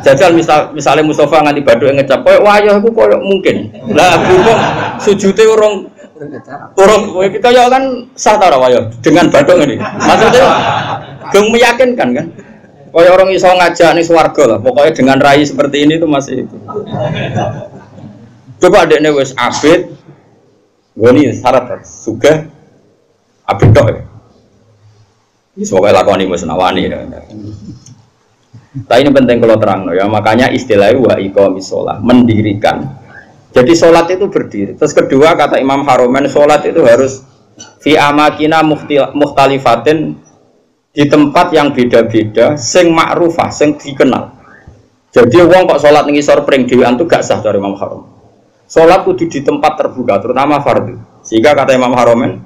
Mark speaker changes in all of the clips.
Speaker 1: Jajal misalnya Mustafa nganti badhe ngecap koyo wayah iku koyo mungkin. Lah bukan sujute urung kita ya kan sah ta ora wayah dengan badhe ngene. Maksudnya geng meyakinkan kan. Koyo orang iso ngajak ning swarga lah. Pokoknya dengan rai seperti ini tuh masih itu. Coba adekne wis abid. Goni syarat sugih abid tok ya. Wis pokoke lakoni wis nawani. Tapi ini penting kalau terang ya, makanya istilahnya wa iqamis shalah, mendirikan. Jadi sholat itu berdiri. Terus kedua kata Imam Haromen, sholat itu harus fi amakina mukhtalifatin, di tempat yang beda-beda, sing ma'rufah, sing dikenal. Jadi wong kok sholat ngisor pring dhewean itu gak sah dari Imam Haromen. Sholat kudu di tempat terbuka, terutama fardu. Sehingga kata Imam Haromen,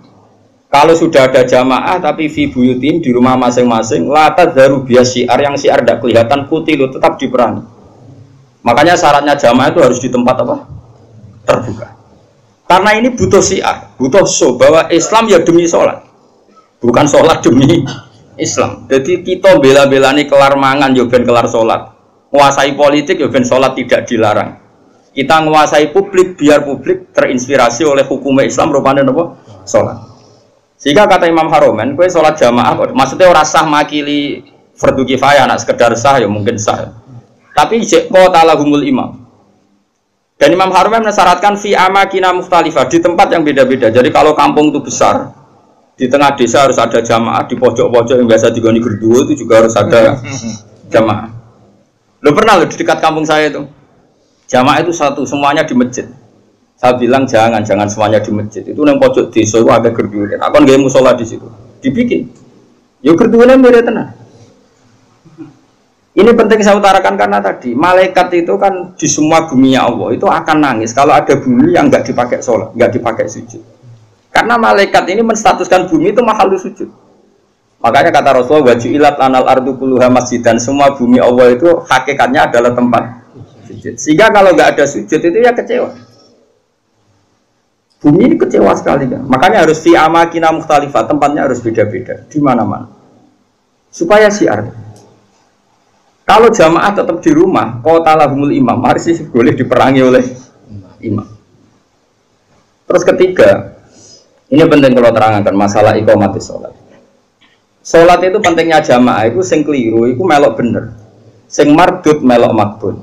Speaker 1: kalau sudah ada jamaah tapi fi buyutin di rumah masing-masing, la tadzaru bias syiar, yang syiar tidak kelihatan kutilu, tetap diperangi. Makanya syaratnya jamaah itu harus di tempat apa? Terbuka. Karena ini butuh syiar, butuh show bahwa Islam ya demi sholat, bukan sholat demi Islam. Jadi kita bela-belani kelar mangan ya ben kelar sholat, menguasai politik ya ben sholat tidak dilarang. Kita menguasai publik biar publik terinspirasi oleh hukum Islam rupanya apa? Sholat. Sehingga kata Imam Haromen, kue sholat jamaah, maksudnya orang sah makili fardu kifayah, nak sekedar sah ya mungkin sah. Tapi kota lahumul imam. Dan Imam Haromen mensyaratkan fi amakina mukhtalifah, di tempat yang beda-beda. Jadi kalau kampung itu besar, di tengah desa harus ada jamaah, di pojok-pojok yang biasa digoni gerduwo itu juga harus ada jamaah. Lo pernah lo di dekat kampung saya itu, jamaah itu satu, semuanya di masjid. Saya bilang jangan semuanya di masjid. Itu yang pojok desa itu agak gerduwo. Aku nggak musola di situ, dibikin. Yo gerduwonya beda tenang. Ini penting saya utarakan karena tadi malaikat itu kan di semua bumi Allah itu akan nangis kalau ada bumi yang nggak dipakai sholat, nggak dipakai sujud. Karena malaikat ini menstatuskan bumi itu mahal sujud. Makanya kata Rasulullah, wajulat lanal ardu kulluha masjid, dan semua bumi Allah itu hakikatnya adalah tempat sujud. Sehingga kalau nggak ada sujud itu ya kecewa. Bumi ini kecewa sekali kan. Makanya harus fi amakina mukhtalifah, tempatnya harus beda-beda di mana-mana. Supaya syiar. Kalau jamaah tetap di rumah, kota lahumul imam, harus boleh diperangi oleh imam. Terus ketiga, ini penting kalau terangkan masalah iqamatis sholat. Sholat itu pentingnya jamaah, itu sing keliru, itu melok bener. Sing mardud melok makbul.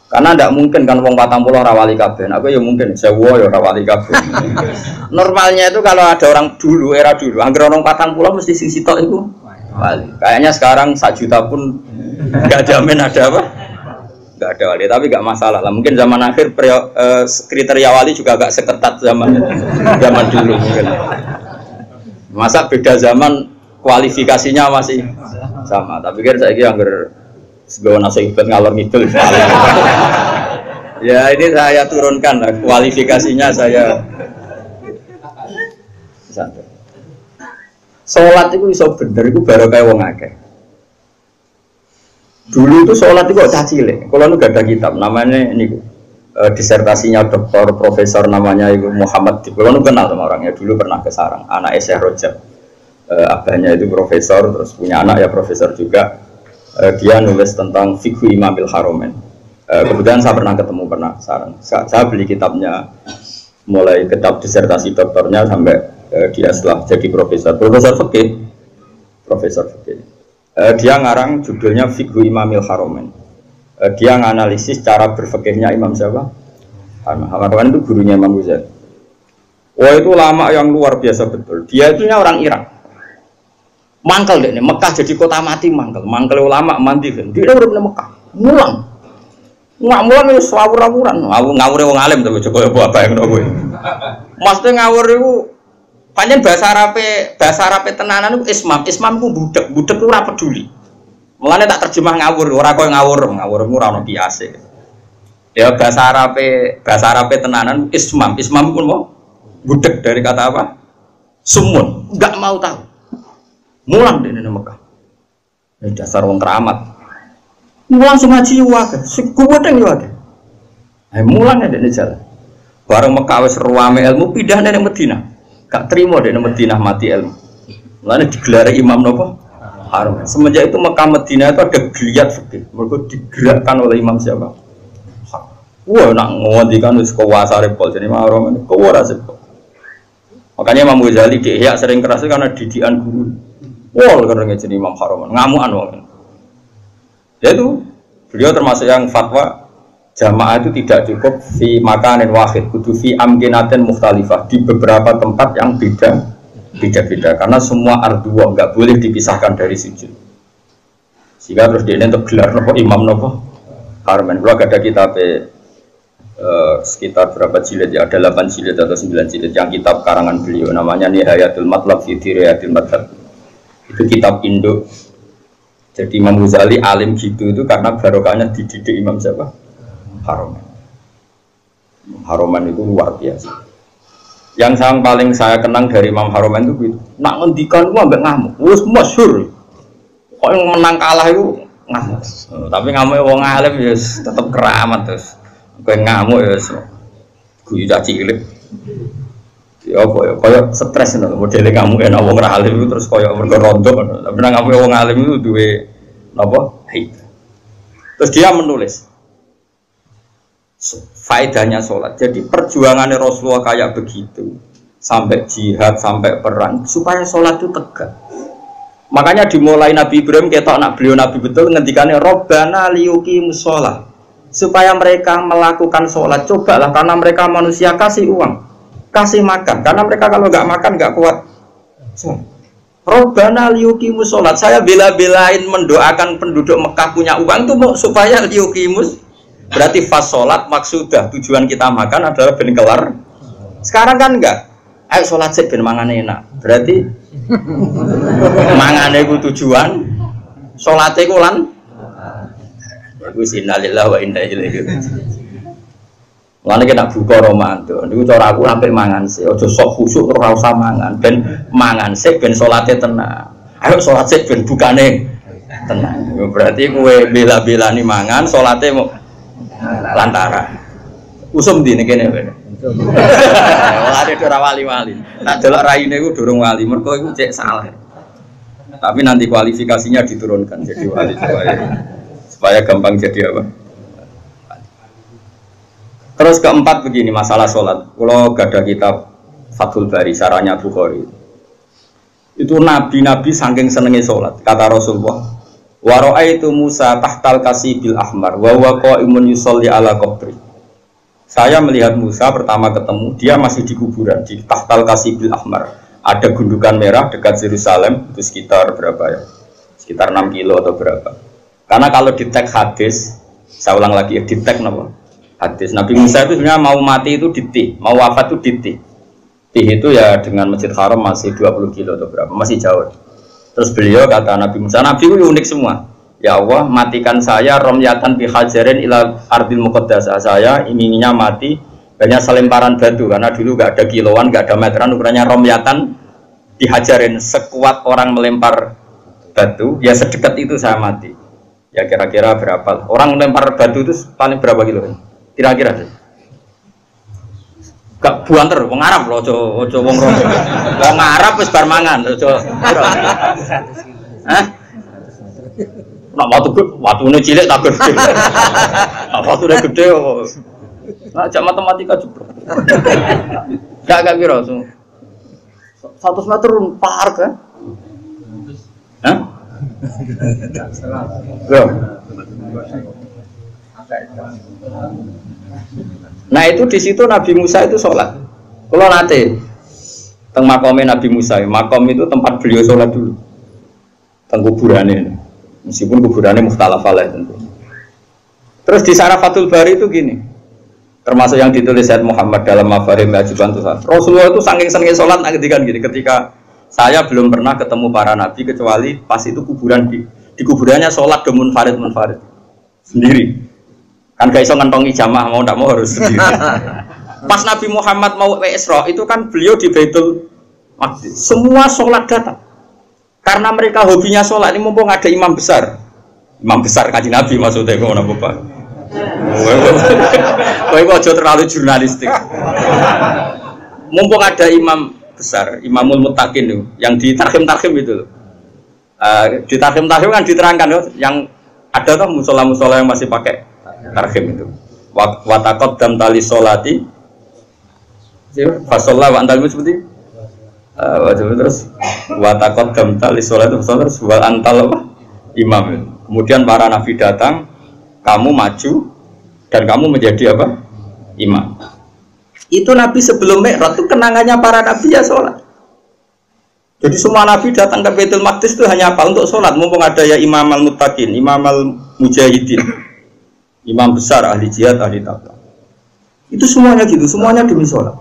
Speaker 1: Karena tidak mungkin kan wong 40 rawali kabeh. Aku ya mungkin sewa ya rawali kabeh. Normalnya itu kalau ada orang dulu, era dulu, angger orang 40 mesti sing sitok itu wali. Kayaknya sekarang 1 juta pun enggak jamin ada apa? Enggak ada wali, tapi enggak masalah lah. Mungkin zaman akhir kriteria wali juga agak seketat zaman dulu mungkin. Masa beda zaman kualifikasinya masih sama. Tapi kan saya kira angger sebagai nasihat ngalor ngidul. Ya ini saya turunkan lah, kualifikasinya saya. Sholat itu iso bener, itu baru kayak wong akeh. Dulu itu sholat itu kok cacile. Kalau nu gak ada kitab, namanya ini disertasinya doktor profesor namanya Ibu Muhammad. Kalau nu kenal sama orangnya, dulu pernah ke Sarang, anak Syekh Rajab. Abahnya itu profesor, terus punya anak ya profesor juga. Dia nulis tentang fikih Imamil Haromen. Kemudian saya pernah ketemu Sarang. Saya beli kitabnya, mulai kitab disertasi doktornya sampai dia setelah jadi profesor fikih. Dia ngarang judulnya Fikih Imamil Haromen. Dia nganalisis cara berfikihnya Imam siapa? Haromen itu gurunya Imam Ghazali. Wah itu lama yang luar biasa betul. Dia itu orang Irak. Mangkel deh, Mekah jadi kota mati mangkel ulama mandi kan. Dia udah pernah Mekah, mulang itu ngawur-ngawuran, ngawur wong alim tapi coba apa yang ngono. Maksudnya ngawur itu, panjang bahasa Arabe tenanan itu ismam itu budak itu ora peduli. Mulane tak terjemah ngawur, ora koyo ngawur ora ono kiase. Ya bahasa Arabe tenanan ismam itu mau budak dari kata apa? Sumun, enggak mau tahu. Mulang di Mekah. Ini dasar wong keramat. Mulang semaji wae, sekuwedeng wae. Mulang di jalan. Bareng Mekah wis ruame ilmu pindah nang Madinah. Gak trimo di Madinah mati ilmu. Mulane digelari imam napa? Haram. Semenjak itu Mekah Madinah itu ada geliat fikih. Mereka digerakkan oleh Imam siapa? Wah, nak ngondikan wis kuwasa repol jadi Haram ini. Kau ora sepol. Makanya Imam Ghazali di Ihya sering keras karena didikan guru. Wah, karena jadi Imam Haram. Ngamuan wong. Ya itu beliau termasuk yang fatwa jamaah itu tidak cukup fi makanin wahid, kudu fi amkinatin mukhtalifah, di beberapa tempat yang beda-beda karena semua ardua nggak boleh dipisahkan dari sujud. Sehingga terus dia untuk gelar nopo imam nopo Harman. Kalau ada kitab sekitar berapa jilid ya, ada 8 jilid atau 9 jilid yang kitab karangan beliau namanya Nihayatul Matlab fi Dirayatil Madhab. Itu kitab Indo. Jadi Imam Ghazali alim gitu itu karena barokahnya dididik Imam siapa? Haroman. Haroman itu luar biasa. Yang paling saya kenang dari Imam Haroman itu gitu. Nak ngendikan gua ambek ngamuk. Wis masyhur. Kok yang menang kalah itu ngamuk. Tapi ngamuk wong alim ya tetep keramat terus. Kowe ngamuk ya guyu cilik. Ya apa ya koyo stres ngono modele ngamuk enak wong ra alim itu terus koyo mergo rontok. Tapi nang ngamuk wong alim itu duwe napa? Hikmah. Terus dia menulis faedahnya sholat. Jadi perjuangannya Rasulullah kayak begitu sampai jihad, sampai perang supaya sholat itu tegak. Makanya dimulai Nabi Ibrahim ketok anak beliau Nabi betul ngendikannya Robbana liyuqimus sholat supaya mereka melakukan sholat. Cobalah karena mereka manusia kasih uang, kasih makan karena mereka kalau nggak makan nggak kuat. Robbana liyuqimus sholat. Saya bela-belain mendoakan penduduk Mekah punya uang itu supaya liyuqimus. Berarti fas sholat maksudah tujuan kita makan adalah ben kelar. Sekarang kan enggak. Ayo sholat sih ben mangan enak. Berarti mangane ku tujuan, sholatnya ku lan. Bagus innalillahi wa inna ilaihi raji'un. Mulane kena buka Ramadan. Niku cara aku sampai mangan sih. Aja sok khusuk ora usah mangan. Ben mangan sih ben sholatnya tenang. Ayo sholat sih ben bukane tenang. Berarti kowe bela-belani mangan, sholatnya mau lantaran usum di ini kene ada dora wali-wali nak delok raine iku durung wali mergo iku cek salah tapi nanti kualifikasinya diturunkan jadi wali supaya gampang jadi apa. Terus keempat begini masalah sholat. Kalau gak ada kitab Fathul Bari saranya Bukhari itu nabi-nabi saking senenge sholat kata Rasulullah wa ra'aitu Musa tahtal kasibil ahmar wa huwa qa'imun yusolli ala qabri. Saya melihat Musa pertama ketemu dia masih di kuburan di tahtal kasibil ahmar. Ada gundukan merah dekat Yerusalem itu sekitar berapa ya? Sekitar 6 kilo atau berapa. Karena kalau di teks hadis, saya ulang lagi di teks apa? Hadis Nabi Musa itu sebenarnya mau mati itu di Tih, mau wafat itu di Tih. Tih itu ya dengan Masjid Haram masih 20 kilo atau berapa, masih jauh. Terus beliau kata Nabi Musa, Nabi itu unik semua. Ya Allah, matikan saya romyatan bihajarin ila ardil muqaddasah. Saya inginnya mati banyak selemparan batu karena dulu gak ada kiloan, gak ada meteran, ukurannya romyatan dihajarin sekuat orang melempar batu, ya sedekat itu saya mati. Ya kira-kira berapa? Orang melempar batu itu paling berapa kilo? Kira-kira gak buanter, wong Arab loh, ojo wong Rom. Wong Arab wis bar mangan, ojo. Hah? Nak watune cilik tak gede. Nak watune gede kok. Nak jak matematika juga. Gak kira 100 meter par kan? Hah? Loh. Nah itu di situ Nabi Musa itu sholat. Kalau nanti teng makomnya Nabi Musa, makom itu tempat beliau sholat dulu. Teng kuburannya ini, meskipun kuburannya mukhtalaf alaih tentu. Terus di sana Fathul Bari itu gini, termasuk yang ditulis Sayyid Muhammad dalam Mafarim Ajuban Tuhan. Rasulullah itu saking seneng sholat, ngendikan gini, ketika saya belum pernah ketemu para nabi kecuali pas itu kuburan di kuburannya sholat do munfarid sendiri. Kan gak iso ngentongi jamaah mau ndak mau harus sendiri. Pas Nabi Muhammad mau Isra itu kan beliau di Baitul Maqdis. Semua sholat datang. Karena mereka hobinya sholat ini mumpung ada imam besar. Imam besar Kanjeng Nabi maksudnya ngono apa? Kowe aja terlalu jurnalistik. Mumpung ada imam besar, Imamul Muttaqin itu yang di tarhim itu. Di tarhim kan diterangkan yang ada tuh musola-musola yang masih pakai tarhim itu. Watakot dam tali solati, fasolah wa antal seperti terus watakot dam tali solati terus wal antal apa imam. Kemudian para nabi datang, kamu maju dan kamu menjadi apa imam. Itu nabi sebelum Mi'raj itu kenangannya para nabi ya sholat. Jadi semua nabi datang ke Baitul Maqdis itu hanya apa? Untuk sholat. Mumpung ada ya imam al-muttaqin, imam al-mujahidin, imam besar, ahli jihad, ahli taqwa. Itu semuanya gitu, semuanya demi sholat.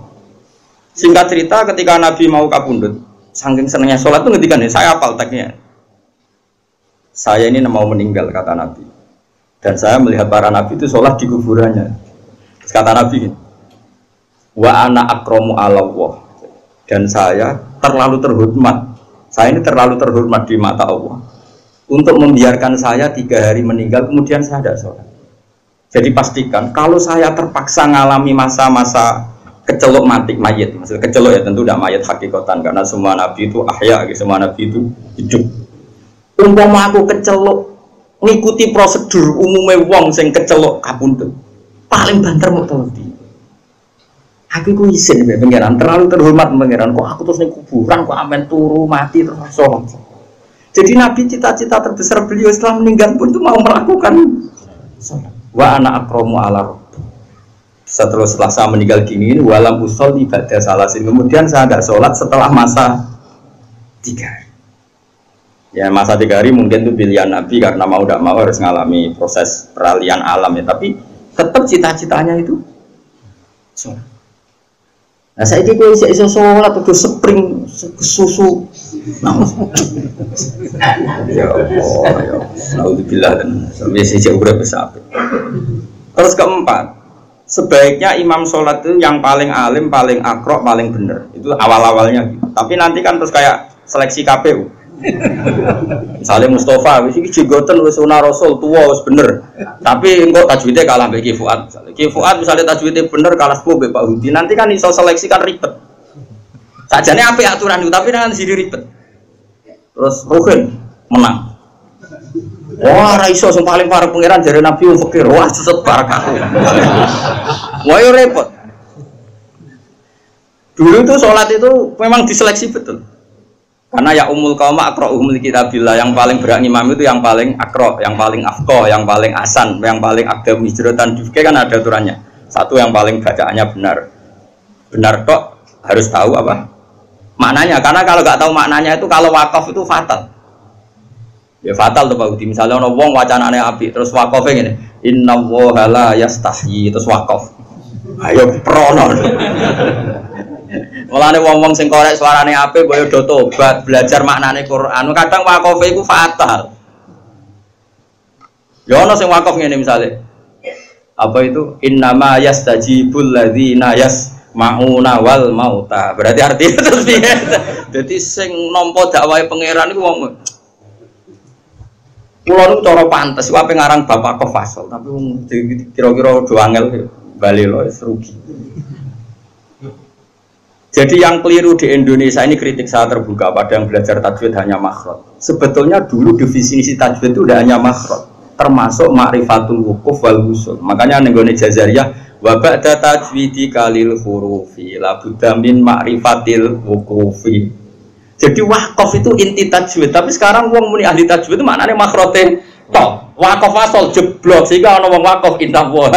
Speaker 1: Singkat cerita ketika nabi mau kapundhut, saking senangnya sholat itu ngetikan ya, saya hafal teksnya. Saya ini mau meninggal kata nabi. Dan saya melihat para nabi itu sholat di kuburannya. Terus kata nabi ini, wa ana akramu ala Allah. Dan saya terlalu terhormat. Saya ini terlalu terhormat di mata Allah untuk membiarkan saya 3 hari meninggal kemudian saya tidak sholat. Jadi pastikan kalau saya terpaksa ngalami masa-masa kecelok mati mayit, maksudnya kecelok ya tentu tidak mayit hakikatan karena semua nabi itu ahya, semua nabi itu hidup. Umpama aku kecelok ngikuti prosedur umumnya wong sing kecelok kapundhut, paling banter mau tahu di. Aku ku isin mbek pangeran, terlalu terhormat pangeran. Kok aku terus ning kuburan kok amen turu mati terus sholat. Jadi Nabi cita-cita terbesar beliau setelah meninggal pun itu mau melakukan sholat. Wa ana akramu ala rabbi. Setelah saya meninggal gini walam usolli ba'da salasin. Kemudian saya enggak sholat setelah masa 3 hari. Ya masa 3 hari mungkin itu pilihan Nabi karena mau tidak mau harus mengalami proses peralihan alam ya. Tapi tetap cita-citanya itu sholat. Nah saya ini gue iso sholat atau spring susu, ya Allah, ya Alhamdulillah dan sampai sejak udah besar. Terus keempat, sebaiknya imam sholat itu yang paling alim, paling akrok, paling benar. Itu awal-awalnya. Tapi nanti kan terus kayak seleksi KPU. Misalnya Mustafa, wis iki jenggoten wis sunah Rasul tua wis bener. Tapi engko tajwidnya kalah mbek Ki Fuad. Ki Fuad misalnya tajwidnya bener kalah mbek Pak Hudi. Nanti kan iso seleksi kan ribet. Sajane apik aturan itu tapi nanti sini ribet. Terus Ruhin menang. Wah, ra iso sing paling parek pangeran jare Nabi Fakir. Wah, set barakah. Wah, yo repot. Dulu itu sholat itu memang diseleksi betul. Karena ya umul qauma aqra'uhum likitabillah, yang paling berak imam itu yang paling akra, yang paling afqah, yang paling asan, yang paling aqdam hijratan difke kan ada aturannya. Satu yang paling bacaannya benar. Benar kok harus tahu apa maknanya, karena kalau nggak tahu maknanya itu kalau wakaf itu fatal. Ya fatal tuh Pak Udi. Misalnya ono wong wacanane apik terus wakafnya ngene, innallaha la yastahyi terus wakaf. Ayo prono. Mulane wong-wong sing korek suarane apik boyo do tobat, belajar maknane Quran. Kadang wakaf iku fatal. Ya ono sing wakaf ngene misale. Apa itu? Innama yastajibul ladzina yasma'una wal mauta. Berarti artinya terus piye? Dadi sing nampa dakwahe pangeran iku wong kula niku cara pantes wae ngarang Bapak Kofasol, tapi kira-kira do angel bali lho wis rugi. Jadi yang keliru di Indonesia ini kritik saya terbuka pada yang belajar tajwid hanya makhraj. Sebetulnya dulu definisi tajwid itu tidak hanya makhraj, termasuk ma'rifatul wukuf wal wusul. Makanya nenggone Jazariyah wa ba'da tajwidi kalil hurufi la budda min ma'rifatil wukufi. Jadi wakaf itu inti tajwid, tapi sekarang wong muni ahli tajwid itu maknane makhrajte tok. Wakaf asal jeblok sehingga ana wong wakaf indah wa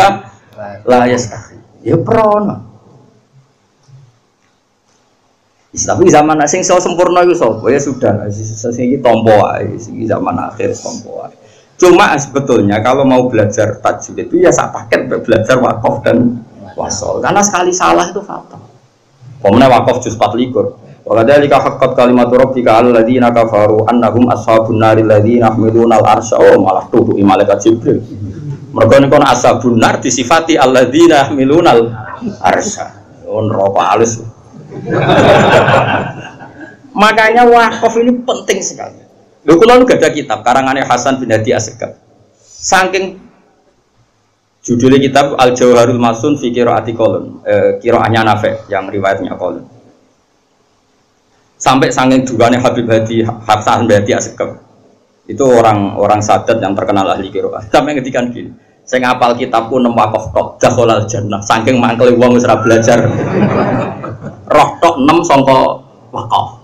Speaker 1: la yastahi. Ya prono. Tapi zaman sing so sempurna itu so, ya sudah, sing tompo ae, sing zaman akhir tompo ae. Cuma sebetulnya kalau mau belajar tajwid itu ya sak paket belajar wakaf dan wasol. Karena sekali salah itu fatal. Pemene wakaf juz 24. Wa kadzalika haqqat kalimatu rabbika 'alal ladzina kafaru annahum ashabun naril ladzina yahmiluna al-arsya wa malah tuhu malaikat Jibril. Mergo niku ashabun nar disifati alladzina yahmiluna al-arsya. Neraka alus. Makanya wakaf ini penting sekali. Lho kula nu ada kitab karangannya Hasan bin Hadi Asegaf. Saking judulnya kitab Al Jauharul Masun fi Qiraati Qalun, qiraahnya Nafi' yang riwayatnya Qalun. Sampai saking duane Habib Hadi Hasan bin Hadi Asegaf. Itu orang sadat yang terkenal ahli qiraah. Sampai ngedikan gini, saya ngapal kitabku 6 wakoh tok dakhalal jannah. Saking mangkele wong wis ora belajar. Roh tok 6 sangka wakoh.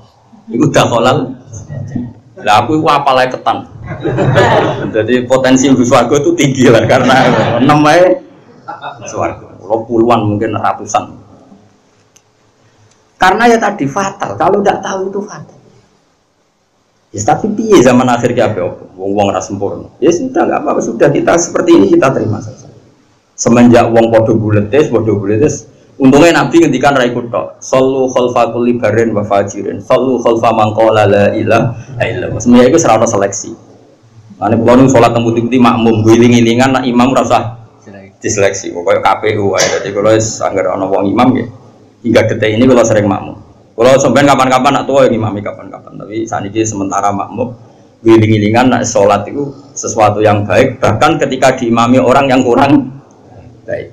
Speaker 1: Iku dakhalal. Lah aku iku apal ae ketan. Jadi potensi swarga itu tinggi lah karena 6 ae swarga. Kalau puluhan mungkin ratusan. Karena ya tadi fatal. Kalau tidak tahu itu fatal. Ya tapi piye zaman akhir kabeh wong ra sempurna. Ya sudah enggak apa-apa, sudah kita seperti ini kita terima saja. Semenjak wong padha buletes, untungnya Nabi ngendikan ra ikut tok. Sallu khalfa kulli barrin wa fajirin. Sallu khalfa man qala la ilaha illallah. Semuanya itu serata seleksi. Mane kula nu salat teng putih-putih makmum, guling-gilingan nak imam ra usah diseleksi. Pokoke KPU ae. Dadi kula wis anggere ana wong imam nggih. Hingga detik ini kula sering makmum. Kalau sampean kapan-kapan nak tua ini mami kapan-kapan, tapi saat ini sementara makmum giling-gilingan nak sholat itu sesuatu yang baik, bahkan ketika diimami orang yang kurang baik.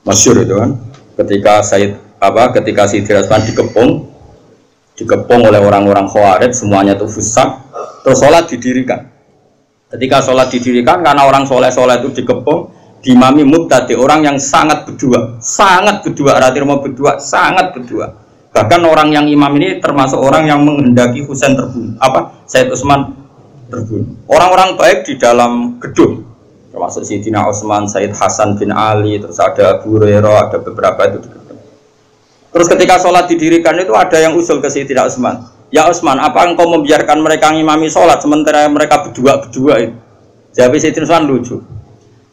Speaker 1: Masyhur itu kan, ketika Sayyidina Utsman dikepung oleh orang-orang Khawarij, semuanya itu fusaq, terus sholat didirikan. Ketika sholat didirikan karena orang soleh-soleh itu dikepung, diimami mubtadi, orang yang sangat berdua, sangat berdua. Bahkan orang yang imam ini termasuk orang yang menghendaki Husain terbunuh. Sayyid Utsman terbunuh. Orang-orang baik di dalam gedung, termasuk Sayyidina Utsman, Sayyid Hasan bin Ali, terus ada Abu Hurairah, ada beberapa itu di gedung. Terus ketika sholat didirikan itu ada yang usul ke Sayyidina Utsman. Ya Utsman, apa engkau membiarkan mereka ngimami sholat sementara mereka berdua itu? Jawab Sayyidina Utsman lucu.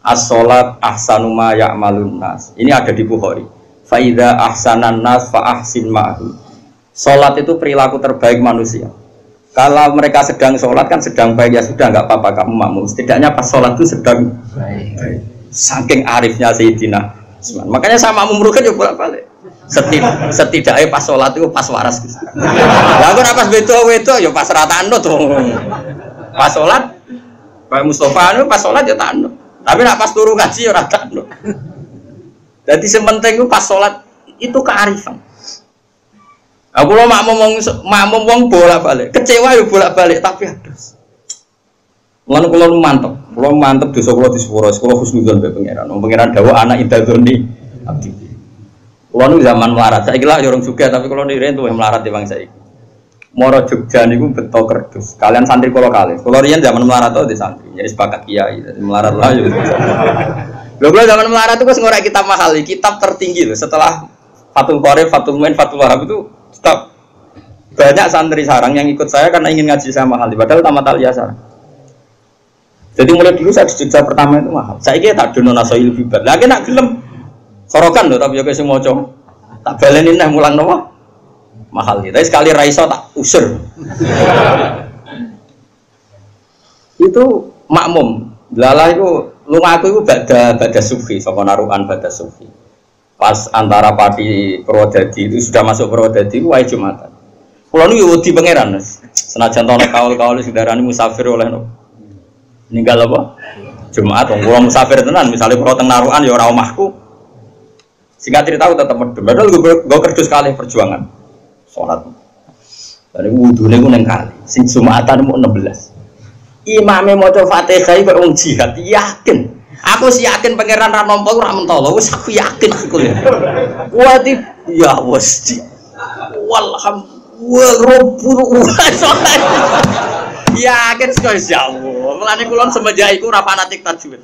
Speaker 1: As-sholat ahsanu ma ya'malun nas. Ini ada di Bukhari. Faida ahsanan nas fa ahsin ma'hu. Salat itu perilaku terbaik manusia. Kalau mereka sedang sholat kan sedang baik, ya sudah nggak apa-apa kamu makmum. Setidaknya pas sholat itu sedang baik. Saking arifnya Sayyidina Utsman. Makanya sama makmum rugen ya bolak-balik. Setidaknya pas sholat itu pas waras. Lah kok pas wedo ya pas ratanut tuh. Pas sholat Pak Mustafa itu pas sholat ya tanut. Tapi nak pas turu ngaji ya ratanut. Jadi sementing itu pas sholat itu kearifan. Aku lo makmum wong bolak-balik, kecewa ya bolak-balik tapi harus. Mulane kula mantep dosa kula disepuro, kula husnudzon mbek pangeran. Wong pangeran dawuh anak idadzoni abdi. Kula nu zaman melarat, saiki lah yo urung sugih tapi kula riyen tuwih melarat di bangsa iki. Moro Jogja niku beto kerdus. Kalian santri kula kalih. Kula riyen zaman melarat to di santri, jadi sepakat kiai, jadi melarat lah yo. Lho zaman melarat itu wis ngorek kitab mahal, kitab tertinggi loh. Setelah Fathul Qorib, Fathul Muin, Fathul Wahab itu kitab. Banyak santri sarang yang ikut saya karena ingin ngaji sama mahal, padahal tamat al-yasar. Jadi mulai dulu saya di Jogja pertama itu mahal. Saya kira tak dono nasoil bibat. Lagi nak gelem sorokan loh, tapi ya kayak semua cowok. Tak balenin nih mulang nopo mahal. Tapi sekali raiso tak usir. Itu makmum. Lala itu lunga aku itu bada sufi, sama naruhan bada sufi. Pas antara Pati Purwodadi itu sudah masuk Purwodadi, wae Jumatan. Kalau nu yudi pangeran, senajan tono kaul saudarane musafir oleh no. Ninggal apa? Jumat, orang musafir tenan, misalnya kalau teng naruhan ya ora omahku. Singkat cerita aku tetap medem. Padahal gue kerdus kali perjuangan sholat. Dari wudune gue neng kali, sing Jumatan mau 16. Imamnya mau coba Fatihah itu orang jihad, yakin. Aku sih yakin pangeran ra nampa ora mentolo, wis aku yakin sekali. Wati ya wis. Yakin sekali jauh. Mulane kula semenjak iku ora fanatik tajwid.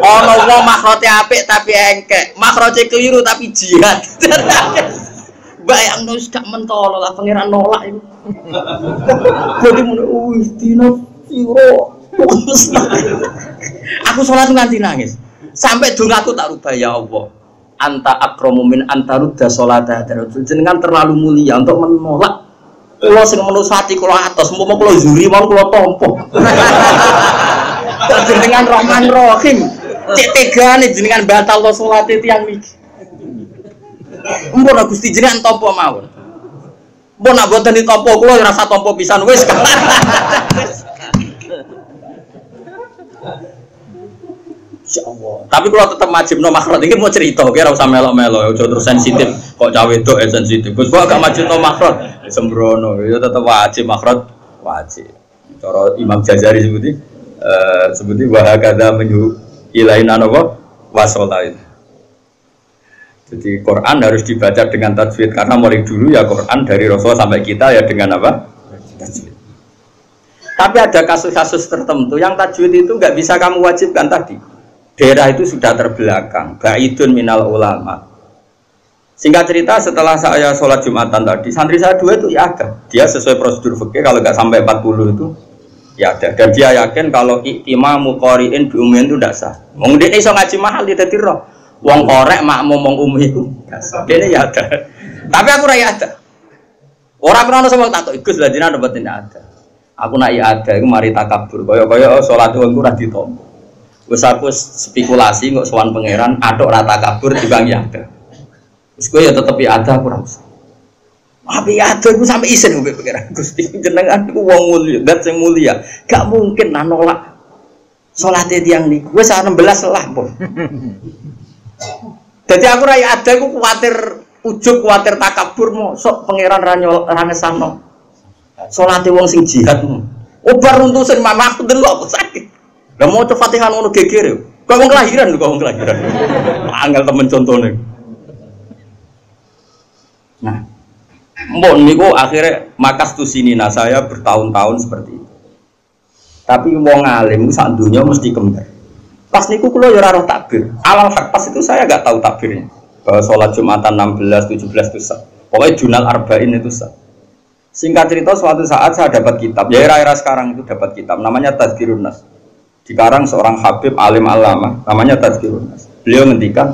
Speaker 1: Ana wong makrote apik tapi engkek, makrote keliru tapi jihad. Bayangno wis gak mentolo lah pangeran nolak iku. Jadi mun wis dino siro. Aku sholat nganti nangis. Sampai donga aku tak rubah, ya Allah. Anta akramu min antarudda sholata darul. Jenengan terlalu mulia untuk menolak. Kula sing menusati kula atos, umpama kula zuri mawon kula tampa. Jenengan Rahman Rahim. Cek tegane jenengan batal to salate tiyang niki. Mumpun Gusti jenengan tampa mawon. Mumpun nak boten ditampa kula ora rasa tampa pisan wis. Insyaallah. Tapi kalau tetap majibno makhraj iki mau cerita, kira usah melo-melo, aja terus sensitif. Kok cawe wedok sensitif. Wis kok gak majibno makhraj, sembrono. Ya tetep wajib makhraj, wajib. Cara Imam Jazari sebuti wahakadha menyuruh ilaina apa wasolain. Jadi Quran harus dibaca dengan tajwid karena mulai dulu ya Quran dari Rasul sampai kita ya dengan apa? Tajwid. Tapi ada kasus-kasus tertentu yang tajwid itu nggak bisa kamu wajibkan tadi. Daerah itu sudah terbelakang, ba'idun minal ulama. Singkat cerita setelah saya sholat Jumatan tadi, santri saya 2 itu ya ada. Dia sesuai prosedur fikih kalau nggak sampai 40 itu ya ada. Dan dia yakin kalau iktimamu qari'in bi'ummin itu tidak sah. Wong dene iso ngaji mahal di dadi roh. Wong korek makmum wong umi iku. Dene ya ada. Tapi aku ra ya ada. Ora krono sama takok Gus lha jenengan dapat tidak ada. Aku nak ya ada iku mari takabur. Kaya salat wong ku ra ditompo. Wis aku spekulasi kok sowan pangeran atok ra takabur dibang ya ada. Wis kowe ya tetep ya ada aku ra usah. Tapi ada aku sampai isen mbek pangeran Gusti jenengan iku wong mulia, zat sing mulia. Gak mungkin nolak salate tiyang niku. Wis 16 lah pun. Jadi aku raya ada, aku khawatir ujug, khawatir takabur mau sok pangeran ra ngesano. Salate wong sing jihad. Obar runtusin mama aku delok kok sakit. Lah mau Fatihah ngono geger yo. Kok wong kelahiran lho, kok wong kelahiran. Angel temen contone. Nah, mbok niku akhirnya makas tu sini nah saya bertahun-tahun seperti itu. Tapi wong alim sak dunya mesti kembar. Pas niku kula ya ora roh takbir. Alal hak pas itu saya enggak tahu takbirnya. Bahwa sholat Jumatan 16, 17 itu sah. Pokoknya Junal Arba'in itu sah. Singkat cerita suatu saat saya dapat kitab. Ya era-era sekarang itu dapat kitab namanya Tazkirun Nas. Dikarang seorang habib alim alama namanya Tazkirun Nas. Beliau ngendikan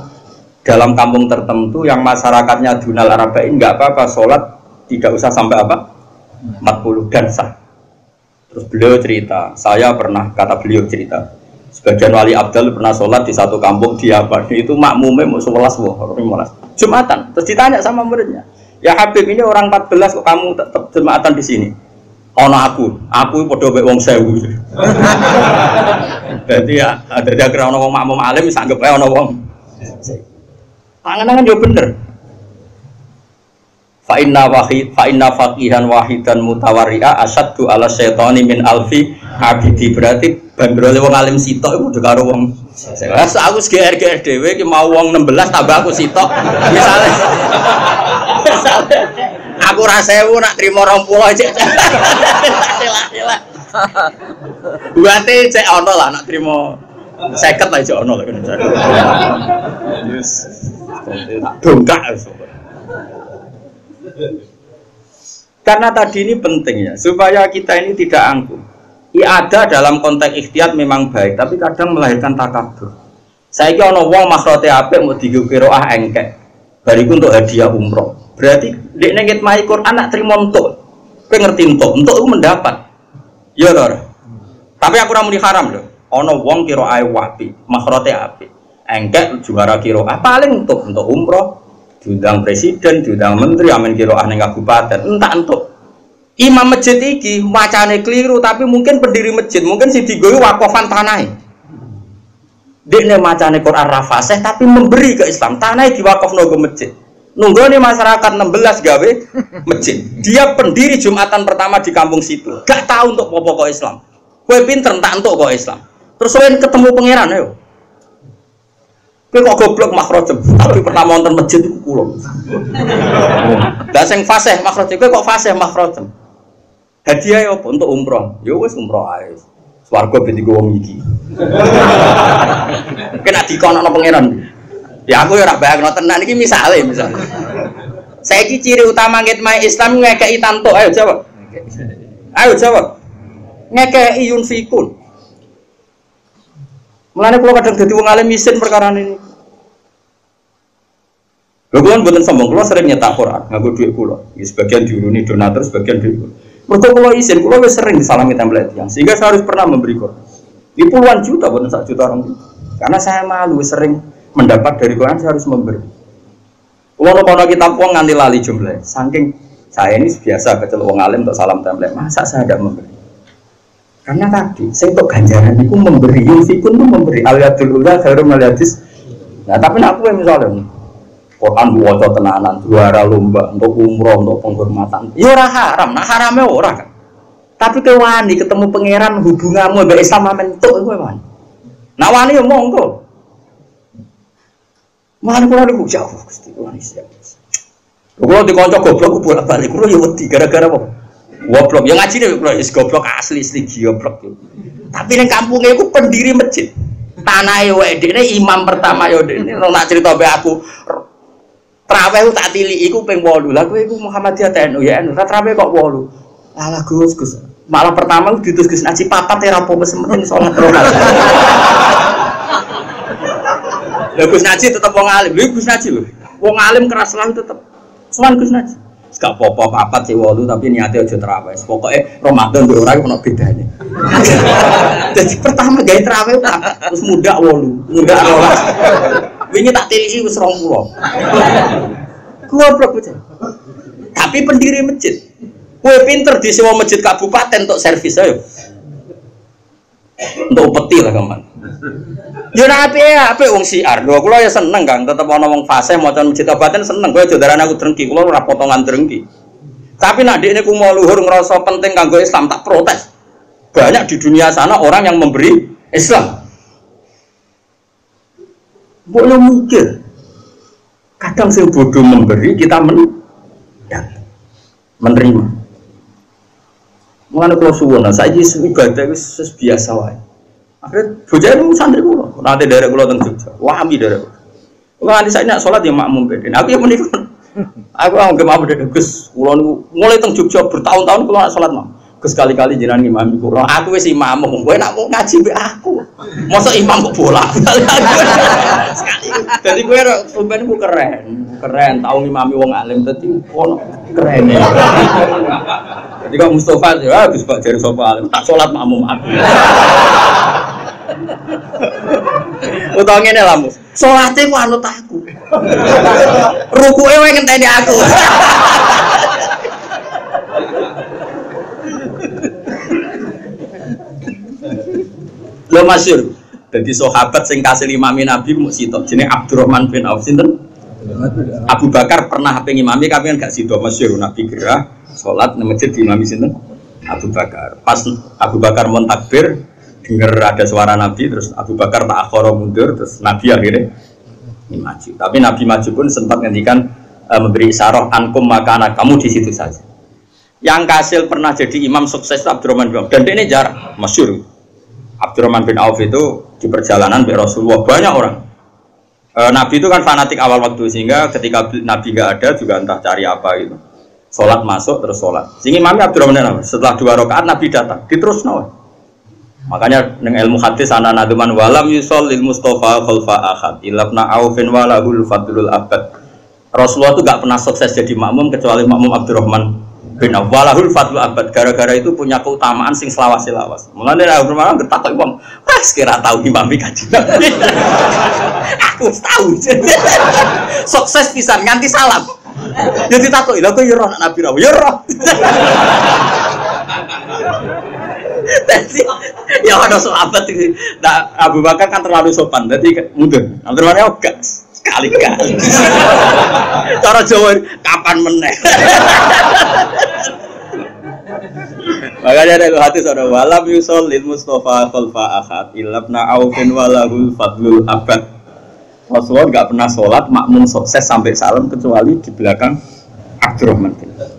Speaker 1: dalam kampung tertentu yang masyarakatnya Junal Arba'in enggak apa-apa sholat tidak usah sampai apa? 40 dan sah. Terus beliau cerita, saya pernah kata beliau cerita sebagian wali abdal pernah sholat di satu kampung di Abad itu makmumnya mau 11 Jumatan. Terus ditanya sama muridnya, ya Habib ini orang 14 kok kamu tetap Jumatan di sini? Ono aku podo wong 1000. Jadi ya ada kira ono wong makmum alim bisa anggap ono wong. Tangan-tangan yo bener. Fa inna faqihan wahidan mutawarri'a asyaddu ala syaitani min alfi abidi. Berarti bandrole wong alim sitok iku padha karo wong. Aku GR dhewe iki mau wong 16 tambah aku sitok. Misale aku ra 1000 nak trimo 20 aja. Sila-sila. Buate cek ono lah nak trimo 50 lah cek ono lah. Yes. Dongkak wis. Karena tadi ini penting ya, supaya kita ini tidak angkuh. Ada dalam konteks ikhtiyat memang baik, tapi kadang melahirkan takabur. Saya kira ono wong makhrote apik mau digo qiraah engkek. Bariku untuk hadiah umroh. Berarti nek nengit mai Quran nak trimo entuk. Kowe ngerti entuk iku mendapat. Ya lho. Tapi aku ora muni haram lho. Ono wong qiraah apik, makhrote apik. Engkek juara qiraah paling untuk umroh. Diundang presiden, diundang menteri, amin kiroah ning kabupaten, entak entuk. Imam masjid iki wacane keliru, tapi mungkin pendiri masjid, mungkin si digoyo wakofan tanah. Dekne macane Quran rafasih, tapi memberi ke Islam, tanah diwakofno ke masjid. Nunggone masyarakat 16 gawe masjid. Dia pendiri Jumatan pertama di kampung situ, gak tahu untuk pokok Islam. Kowe pinter entak entuk kok Islam. Terus kowe ketemu pangeran ayo. Kowe kok goblok makhrojem, tapi pertama wonten masjid iku kula. Lah sing fasih makhrojem, kowe kok fasih makhrojem. Hadiah ya apa untuk umroh? Ya wis umroh ae. Swarga ben digo wong iki. Kena dikonokno pangeran. Ya aku ya ora bayangno tenan iki misale. Saiki ciri utama ngitmai Islam ngekeki tantuk, ayo jawab. Ayo jawab. Ngekeki yunfikun. Mulane kula kadang dadi wong alim isin perkara ini. Lha kula mboten sombong, kula sering nyetak Quran nganggo dhuwit kula. Ya sebagian diuruni donatur, sebagian dhuwit. Mergo kula isin, kula wis sering disalami template yang sehingga saya harus pernah memberi Quran. Di puluhan juta bukan 1 juta orang. Karena saya malu sering mendapat dari Quran saya harus memberi. Kula ana kitab wong nganti lali jumlah. Saking saya ini biasa kecel wong alim untuk salam template. Masa saya tidak memberi? Karena tadi, saya untuk ganjaran itu memberi, yunfikun itu memberi al-yadulullah khairum al-yadis. Nah tapi aku misalnya Quran waca tenanan, juara lomba untuk umroh, untuk penghormatan ya ora haram, nah haramnya ora kan Tapi kowe wani ketemu pangeran hubunganmu mbek Islam mentuk kowe wani. Nak wani yo monggo. Mana kula niku jauh Gusti wani siap. Kula dikonco goblok bolak-balik kula yo wedi gara-gara apa? Goblok. Ya ngaji nek kula wis goblok asli goblok. Tapi ning kampunge iku pendiri masjid. Tanahe wae dekne imam pertama yo dekne nak cerita mbek aku. Traweh tak tiliki iku ping 8. Lah kowe iku Muhammadiyah TNU ya anu. Traweh kok 8. Alah Gus. Malah pertama diutus Gus Naji papat ya rapo sementing salat rokaat. Lah Gus Naji tetep wong alim. Lho Gus Naji lho. Wong alim keras lah tetep. Sowan Gus Naji. Gak apa-apa papat sih 8 tapi niate aja traweh. Pokoke Ramadan mbek ora ono bedane. Jadi pertama gawe traweh terus mudak 8, mudak 12. Wingi tak tiliki wis 20. Goblok bocah. Tapi pendiri masjid. Kowe pinter disewa masjid kabupaten untuk servis ayo. Untuk peti lah kaman. Yo nek apik wong siar. Lho kula ya seneng Kang, tetep ana wong fasih maca masjid kabupaten seneng. Kowe aja darani aku drengki, kula ora potongan drengki. Tapi nek dekne ku mau luhur ngrasa penting kanggo Islam tak protes. Banyak di dunia sana orang yang memberi Islam. Boleh mikir. Kadang sing bodoh memberi kita menerima. Mulane kula suwun, saiki ibadah wis biasa wae. Akhirnya bocah itu santri kula. Nanti derek kula teng Jogja. Wami derek. Kula nanti saiki nek salat ya makmum beden. Aku ya menika. Aku anggap makmum beden Gus. Kula niku mulai teng Jogja bertahun-tahun kula salat makmum. Gus kali-kali jenengan imam kula. Aku wis imam, kowe nak mau ngaji mbek aku. Mosok imam kok bola. Sekali. Dadi kowe sampeyan ku keren. Keren tau ngimami wong alim dadi ono keren. Jadi kok Mustafa ya Gus Pak jare sapa alim tak salat makmum aku. Utawa ngene lah Mus. Salate ku anut aku. Rukuke wae ngenteni aku. Lo masyhur. Dadi sahabat sing kasil imami Nabi mung sitok jenenge Abdurrahman bin Auf sinten? Abu Bakar pernah pengimami tapi kan gak sitok masyhur Nabi gerah salat nang masjid imami sinten? Abu Bakar. Pas Abu Bakar mau takbir dengar ada suara Nabi terus Abu Bakar tak akhara mundur terus Nabi akhirnya maju. Tapi Nabi maju pun sempat ngendikan memberi isyarat ankum maka anak kamu di situ saja. Yang kasil pernah jadi imam sukses Abdurrahman bin Auf dan dia ini jarang masyhur. Abdurrahman bin Auf itu di perjalanan dari Rasulullah banyak orang. Nabi itu kan fanatik awal waktu sehingga ketika Nabi nggak ada juga entah cari apa gitu. Sholat masuk terus sholat. Sehingga Imam Abdurrahman bin Auf setelah 2 rakaat Nabi datang diterus nawa. Makanya dengan ilmu hadis ana naduman walam yusallil Mustafa khalfa ahad ilabna Aufin walahul fadlul abad. Rasulullah itu nggak pernah sukses jadi makmum kecuali makmum Abdurrahman bin Auf walahul fadlul abad gara-gara itu punya keutamaan sing selawas-selawas. Mulane Abdurrahman ketakok wong, "Pas kira tahu imam kaji Nabi." Aku tahu. Sukses pisan nganti salam. Ya ditakoki, lha kok ya roh Nabi ra? Ya roh. Tapi ya ada sahabat iki. Nah, Abu Bakar kan terlalu sopan, jadi mundur. Abdurrahman enggak sekali-kali. Cara Jawa kapan meneh. Makanya ada hadis ada walam yusallil Mustafa khalfa ahad ilabna Aufin walahul fadlul abad. Rasulullah enggak pernah sholat makmum sukses sampai salam kecuali di belakang Abdurrahman bin Auf.